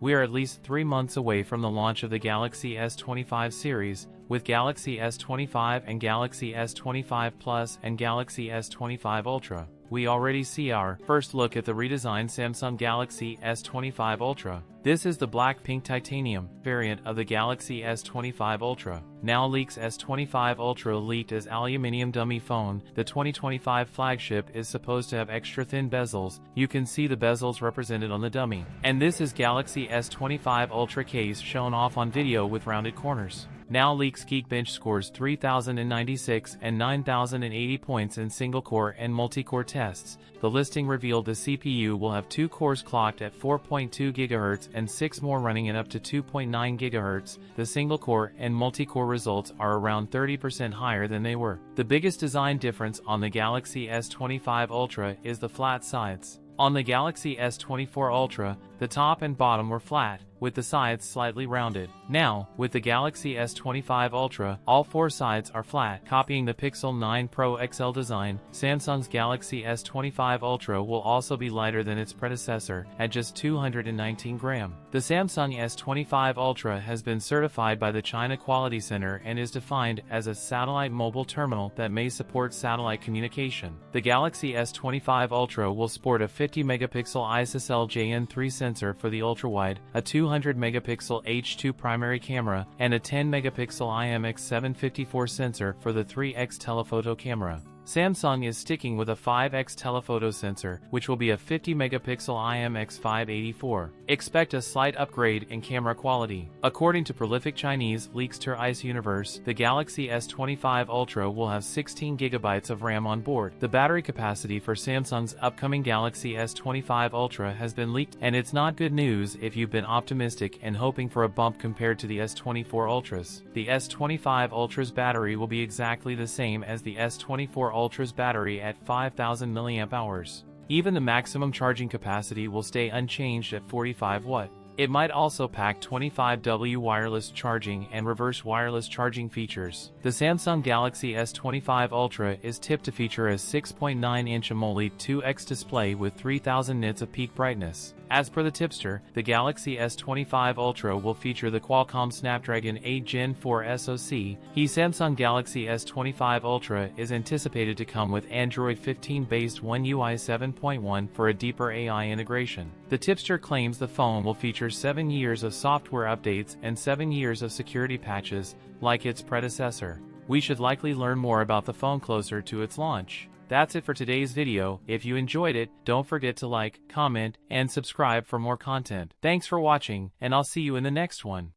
We are at least 3 months away from the launch of the Galaxy S25 series, with Galaxy S25 and Galaxy S25 Plus and Galaxy S25 Ultra. We already see our first look at the redesigned Samsung Galaxy S25 Ultra. This is the black-pink titanium variant of the Galaxy S25 Ultra. Now leaks S25 Ultra leaked as aluminium dummy phone. The 2025 flagship is supposed to have extra thin bezels. You can see the bezels represented on the dummy. And this is Galaxy S25 Ultra case shown off on video with rounded corners. Now leaks Geekbench scores 3,096 and 9,080 points in single-core and multi-core tests. The listing revealed the CPU will have 2 cores clocked at 4.2 GHz and 6 more running at up to 2.9 GHz. The single-core and multi-core results are around 30% higher than they were. The biggest design difference on the Galaxy S25 Ultra is the flat sides. On the Galaxy S24 Ultra, the top and bottom were flat, with the sides slightly rounded. Now, with the Galaxy S25 Ultra, all 4 sides are flat. Copying the Pixel 9 Pro XL design, Samsung's Galaxy S25 Ultra will also be lighter than its predecessor, at just 219 grams. The Samsung S25 Ultra has been certified by the China Quality Center and is defined as a satellite mobile terminal that may support satellite communication. The Galaxy S25 Ultra will sport a 50-megapixel ISOCELL JN3 sensor for the ultrawide, a 200-megapixel H2 primary camera, and a 10-megapixel IMX754 sensor for the 3x telephoto camera. Samsung is sticking with a 5x telephoto sensor, which will be a 50-megapixel IMX584. Expect a slight upgrade in camera quality. According to prolific Chinese leaks Ice Universe, the Galaxy S25 Ultra will have 16 GB of RAM on board. The battery capacity for Samsung's upcoming Galaxy S25 Ultra has been leaked, and it's not good news if you've been optimistic and hoping for a bump compared to the S24 Ultras. The S25 Ultra's battery will be exactly the same as the S24 Ultra's battery at 5,000 mAh. Even the maximum charging capacity will stay unchanged at 45 watts. It might also pack 25W wireless charging and reverse wireless charging features. The Samsung Galaxy S25 Ultra is tipped to feature a 6.9-inch AMOLED 2X display with 3000 nits of peak brightness. As per the tipster, the Galaxy S25 Ultra will feature the Qualcomm Snapdragon 8 Gen 4 SoC. Samsung Galaxy S25 Ultra is anticipated to come with Android 15-based One UI 7.1 for a deeper AI integration. The tipster claims the phone will feature 7 years of software updates and 7 years of security patches, like its predecessor. We should likely learn more about the phone closer to its launch. That's it for today's video. If you enjoyed it, don't forget to like, comment, and subscribe for more content. Thanks for watching, and I'll see you in the next one.